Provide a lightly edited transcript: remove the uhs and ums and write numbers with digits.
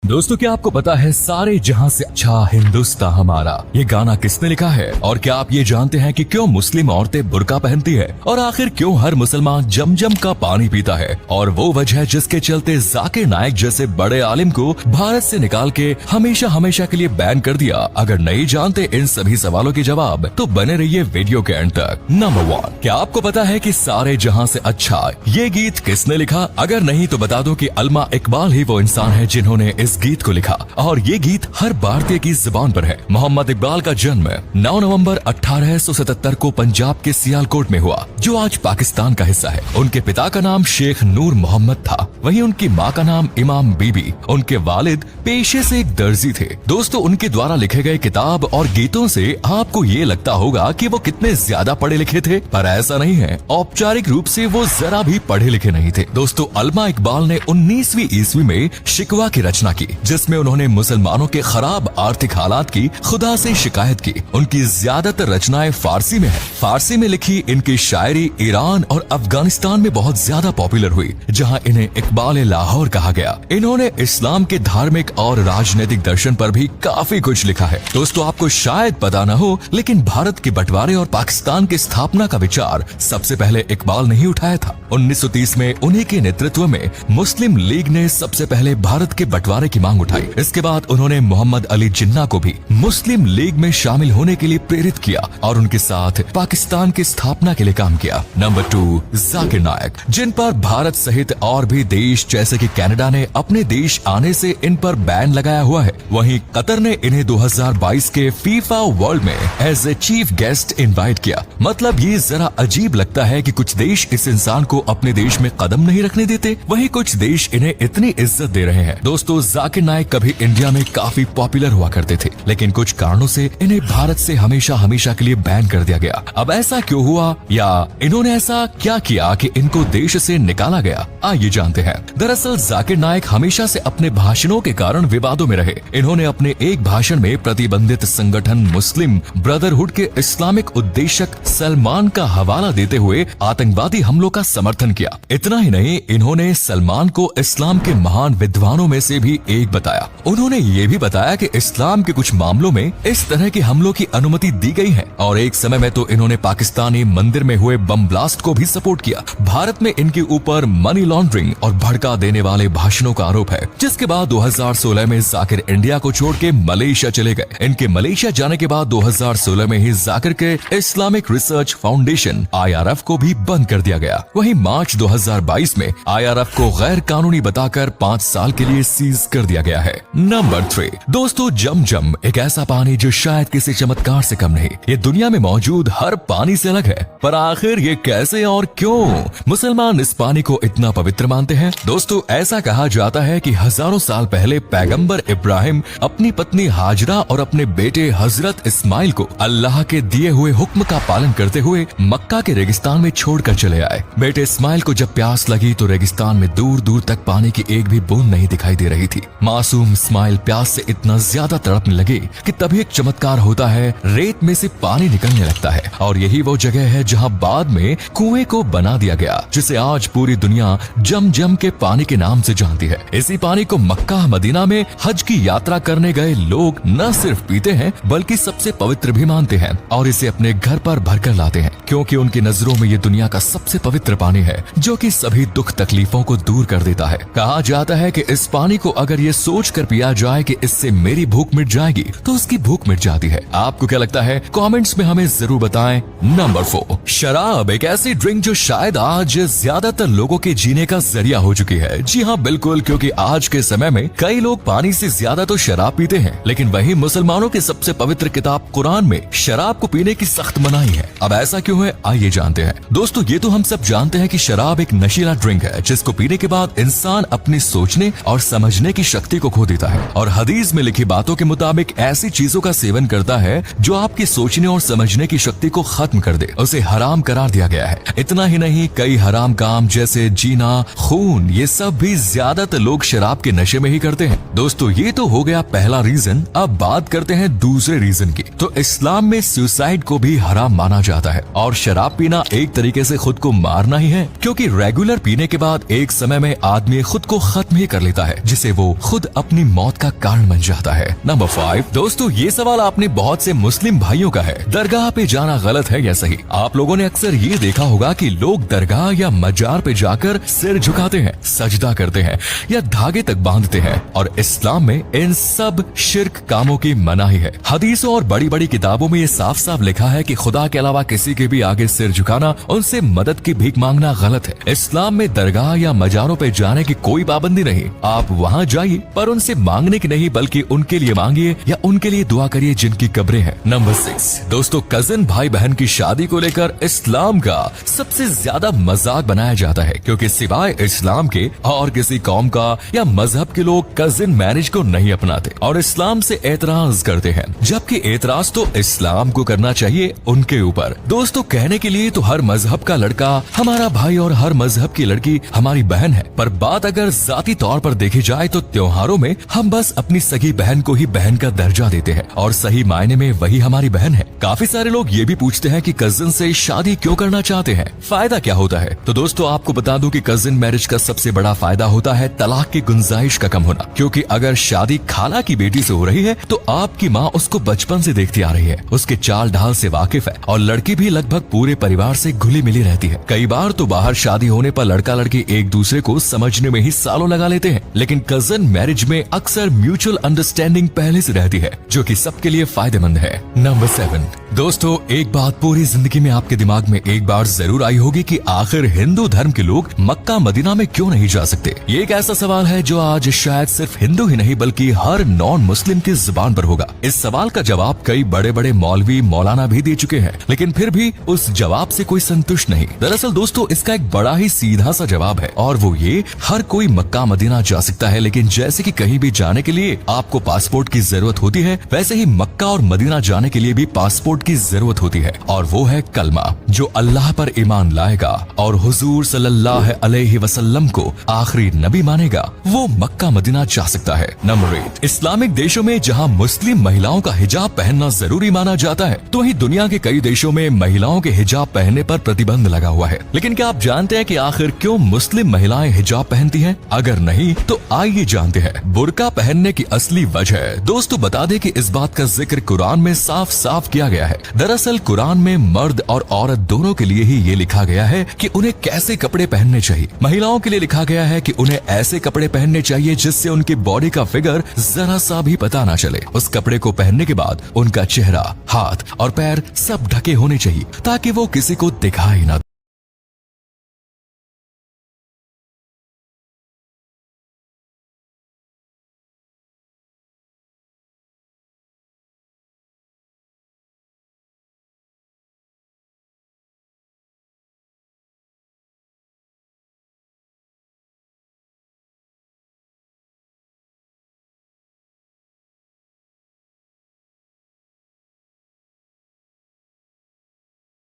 दोस्तों, क्या आपको पता है सारे जहां से अच्छा हिंदुस्तान हमारा ये गाना किसने लिखा है? और क्या आप ये जानते हैं कि क्यों मुस्लिम औरतें बुर्का पहनती है और आखिर क्यों हर मुसलमान जमजम का पानी पीता है? और वो वजह है जिसके चलते जाकिर नाइक जैसे बड़े आलिम को भारत से निकाल के हमेशा हमेशा के लिए बैन कर दिया। अगर नहीं जानते इन सभी सवालों के जवाब तो बने रहिए वीडियो के एंड तक। नंबर 1, क्या आपको पता है कि सारे जहां से अच्छा ये गीत किसने लिखा? अगर नहीं तो बता दो कि अल्मा इकबाल ही वो इंसान है जिन्होंने इस गीत को लिखा और ये गीत हर भारतीय की जुबान पर है। मोहम्मद इकबाल का जन्म 9 नवंबर 1877 को पंजाब के सियालकोट में हुआ, जो आज पाकिस्तान का हिस्सा है। उनके पिता का नाम शेख नूर मोहम्मद था, वहीं उनकी माँ का नाम इमाम बीबी। उनके वालिद पेशे से एक दर्जी थे। दोस्तों, उनके द्वारा लिखे गए किताब और गीतों से आपको ये लगता होगा कि वो कितने ज्यादा पढ़े लिखे थे, पर ऐसा नहीं है। औपचारिक रूप से वो जरा भी पढ़े लिखे नहीं थे। दोस्तों, अल्मा इकबाल ने 19वीं ईस्वी में शिकवा की रचना की, जिसमें उन्होंने मुसलमानों के खराब आर्थिक हालात की खुदा से शिकायत की। उनकी ज्यादातर रचनाएं फारसी में है। फारसी में लिखी इनकी शायरी ईरान और अफगानिस्तान में बहुत ज्यादा पॉपुलर हुई, जहां इन्हें इकबाल लाहौर कहा गया। इन्होंने इस्लाम के धार्मिक और राजनीतिक दर्शन पर भी काफी कुछ लिखा है। दोस्तों, आपको शायद पता न हो, लेकिन भारत के बंटवारे और पाकिस्तान की स्थापना का विचार सबसे पहले इकबाल ने ही उठाया था। 1930 में उन्हीं के नेतृत्व में मुस्लिम लीग ने सबसे पहले भारत के बंटवारे की मांग उठाई। इसके बाद उन्होंने मोहम्मद अली जिन्ना को भी मुस्लिम लीग में शामिल होने के लिए प्रेरित किया और उनके साथ पाकिस्तान की स्थापना के लिए काम किया। नंबर 2, जाकिर नाइक, जिन पर भारत सहित और भी देश जैसे कि कनाडा ने अपने देश आने से इन पर बैन लगाया हुआ है। वहीं कतर ने इन्हें 2022 के फीफा वर्ल्ड में as a chief guest invite किया। मतलब ये जरा अजीब लगता है कि कुछ देश इस इंसान को अपने देश में कदम नहीं रखने देते, वहीं कुछ देश इन्हें इतनी इज्जत दे रहे हैं। दोस्तों, जाकिर नाइक कभी इंडिया में काफी पॉपुलर हुआ करते थे, लेकिन कुछ कारणों से इन्हें भारत से हमेशा हमेशा के लिए बैन कर दिया गया। अब ऐसा क्यों हुआ, या इन्होंने ऐसा क्या किया कि इनको देश से निकाला गया? आइए जानते हैं। दरअसल जाकिर नाइक हमेशा से अपने भाषणों के कारण विवादों में रहे। इन्होंने अपने एक भाषण में प्रतिबंधित संगठन मुस्लिम ब्रदरहुड के इस्लामिक उद्देशक सलमान का हवाला देते हुए आतंकवादी हमलों का समर्थन किया। इतना ही नहीं, इन्होंने सलमान को इस्लाम के महान विद्वानों में से भी एक बताया। उन्होंने ये भी बताया कि इस्लाम के कुछ मामलों में इस तरह के हमलों की अनुमति दी गई है, और एक समय में तो इन्होंने पाकिस्तानी मंदिर में हुए बम ब्लास्ट को भी सपोर्ट किया। भारत में इनके ऊपर मनी लॉन्ड्रिंग और भड़का देने वाले भाषणों का आरोप है, जिसके बाद 2016 में जाकिर इंडिया को छोड़ के मलेशिया चले गए। इनके मलेशिया जाने के बाद 2016 में ही जाकिर के इस्लामिक रिसर्च फाउंडेशन IRF को भी बंद कर दिया गया। वहीं मार्च 2022 में IRF को गैर कानूनी बताकर 5 साल के लिए सीज कर दिया गया है। नंबर 3, दोस्तों, जमजम एक ऐसा पानी जो शायद किसी चमत्कार से कम नहीं। ये दुनिया में मौजूद हर पानी से अलग है, पर आखिर ये कैसे और क्यों मुसलमान इस पानी को इतना पवित्र मानते हैं? दोस्तों, ऐसा कहा जाता है कि हजारों साल पहले पैगंबर इब्राहिम अपनी पत्नी हाजरा और अपने बेटे हजरत इस्माइल को अल्लाह के दिए हुए हुक्म का पालन करते हुए मक्का के रेगिस्तान में छोड़कर चले आए। बेटे इस्माइल को जब प्यास लगी तो रेगिस्तान में दूर दूर तक पानी की एक भी बूंद नहीं दिखाई दे रही थी। मासूम इस्माइल प्यास से इतना ज्यादा तड़पने लगे कि तभी एक चमत्कार होता है, रेत में से पानी निकलने लगता है, और यही वो जगह है जहां बाद में कुएं को बना दिया गया, जिसे आज पूरी दुनिया जमजम के पानी के नाम से जानती है। इसी पानी को मक्का मदीना में हज की यात्रा करने गए लोग न सिर्फ पीते हैं बल्कि सबसे पवित्र भी मानते हैं और इसे अपने घर पर भरकर लाते हैं, क्योंकि उनकी नजरों में ये दुनिया का सबसे पवित्र पानी है जो कि सभी दुख तकलीफों को दूर कर देता है। कहा जाता है कि इस पानी को अगर ये सोच कर पिया जाए कि इससे मेरी भूख मिट जाएगी तो उसकी भूख मिट जाती है। आपको क्या लगता है? कमेंट्स में हमें जरूर बताएं। नंबर 4, शराब एक ऐसी ड्रिंक जो शायद आज ज्यादातर लोगों के जीने का जरिया हो चुकी है। जी हाँ, बिल्कुल, क्योंकि आज के समय में कई लोग पानी से ज्यादा तो शराब पीते हैं, लेकिन वही मुसलमानों की सबसे पवित्र किताब कुरान में शराब को पीने की सख्त मनाही है। अब ऐसा क्यों है, आइए जानते हैं। दोस्तों, ये तो हम सब जानते हैं कि शराब एक नशीला ड्रिंक है जिसको पीने के बाद इंसान अपनी सोचने और समझने की शक्ति को खो देता है, और हदीस में लिखी बातों के मुताबिक ऐसी चीजों का सेवन करता है जो आपकी सोचने और समझने की शक्ति को खत्म कर दे। उसे हराम करार दिया गया है। इतना ही नहीं, कई हराम काम जैसे जीना, खून, ये सब भी ज्यादातर लोग शराब के नशे में ही करते हैं। दोस्तों, ये तो हो गया पहला रीजन। अब बात करते हैं दूसरे रीजन की। तो इस्लाम में सुसाइड को भी हराम माना जाता है, और शराब पीना एक तरीके से खुद को मारना ही है, क्योंकि रेगुलर पीने के बाद एक समय में आदमी खुद को खत्म ही कर लेता है, जिसे वो खुद अपनी मौत का कारण बन जाता है। नंबर 5 दोस्तों, ये सवाल आपने बहुत से मुस्लिम भाइयों का है, दरगाह पे जाना गलत है या सही? आप लोगों ने अक्सर ये देखा होगा कि लोग दरगाह या मजार पे जाकर सिर झुकाते हैं, सजदा करते हैं या धागे तक बांधते हैं, और इस्लाम में इन सब शिर्क कामों की मनाही है। हदीसों और बड़ी बड़ी किताबों में ये साफ साफ लिखा है कि खुदा के अलावा किसी के भी आगे सिर झुकाना, उनसे मदद की भीख मांगना गलत है। इस्लाम में दरगाह या मजारों पे जाने की कोई पाबंदी नहीं, आप वहाँ जाइए, पर उनसे मांगने की नहीं बल्कि उनके लिए मांगिए या उनके लिए दुआ करिए जिनकी कब्रें हैं। नंबर 6 दोस्तों, कजिन भाई बहन की शादी को लेकर इस्लाम का सबसे ज्यादा मजाक बनाया जाता है, क्योंकि सिवाय इस्लाम के और किसी कौम का या मजहब के लोग कजिन मैरिज को नहीं अपनाते और इस्लाम से एतराज करते हैं, जबकि एतराज तो इस्लाम को करना चाहिए उनके ऊपर। दोस्तों, कहने के लिए तो हर मजहब का लड़का हमारा भाई और हर मजहब की लड़की हमारी बहन है, पर बात अगर जाती तौर पर देखी जाए तो त्योहारों में हम बस अपनी सगी बहन को ही बहन का दर्जा देते हैं और सही मायने में वही हमारी बहन है। काफी सारे लोग ये भी पूछते हैं कि कजिन से शादी क्यों करना चाहते हैं, फायदा क्या होता है? तो दोस्तों, आपको बता दूं कि कजिन मैरिज का सबसे बड़ा फायदा होता है तलाक की गुंजाइश का कम होना, क्योंकि अगर शादी खाला की बेटी से हो रही है तो आपकी माँ उसको बचपन से देखती आ रही है, उसके चाल ढाल से वाकिफ है और लड़की भी लगभग पूरे परिवार से घुली मिली रहती है। कई बार तो बाहर शादी होने पर लड़का लड़की एक दूसरे को समझने में ही सालों लगा लेते हैं, लेकिन कजिन मैरिज में अक्सर म्यूचुअल अंडरस्टैंडिंग पहले से रहती है, जो कि सबके लिए फायदेमंद है। नंबर 7 दोस्तों, एक बात पूरी जिंदगी में आपके दिमाग में एक बार जरूर आई होगी कि आखिर हिंदू धर्म के लोग मक्का मदीना में क्यों नहीं जा सकते? ये एक ऐसा सवाल है जो आज शायद सिर्फ हिंदू ही नहीं बल्कि हर नॉन मुस्लिम की जुबान पर होगा। इस सवाल का जवाब कई बड़े बड़े मौलवी मौलाना भी दे चुके हैं, लेकिन फिर भी उस जवाब से कोई संतुष्ट नहीं। दरअसल दोस्तों, इसका एक बड़ा ही सीधा सा जवाब है, और वो ये, हर कोई मक्का मदीना जा सकता है, लेकिन जैसे कि कहीं भी जाने के लिए आपको पासपोर्ट की जरूरत होती है, वैसे ही मक्का और मदीना जाने के लिए भी पासपोर्ट की जरूरत होती है, और वो है कलमा। जो अल्लाह पर ईमान लाएगा और हुजूर सल्लल्लाहु अलैहि वसल्लम को आखिरी नबी मानेगा, वो मक्का मदीना जा सकता है। नंबर 8 इस्लामिक देशों में जहां मुस्लिम महिलाओं का हिजाब पहनना जरूरी माना जाता है, तो वहीं दुनिया के कई देशों में महिलाओं के हिजाब पहनने पर प्रतिबंध लगा हुआ है। लेकिन क्या आप जानते हैं कि आखिर क्यों मुस्लिम महिलाएं हिजाब पहनती हैं? अगर नहीं तो आइए जानते हैं बुर्का पहनने की असली वजह। दोस्तों, बता दें कि इस बात का जिक्र कुरान में साफ साफ किया गया है। दरअसल कुरान में मर्द और औरत दोनों के लिए ही ये लिखा गया है कि उन्हें कैसे कपड़े पहनने चाहिए। महिलाओं के लिए लिखा गया है कि उन्हें ऐसे कपड़े पहनने चाहिए जिससे उनकी बॉडी का फिगर जरा सा भी पता ना चले। उस कपड़े को पहनने के बाद उनका चेहरा, हाथ और पैर सब ढके होने चाहिए ताकि वो किसी को दिखाई ना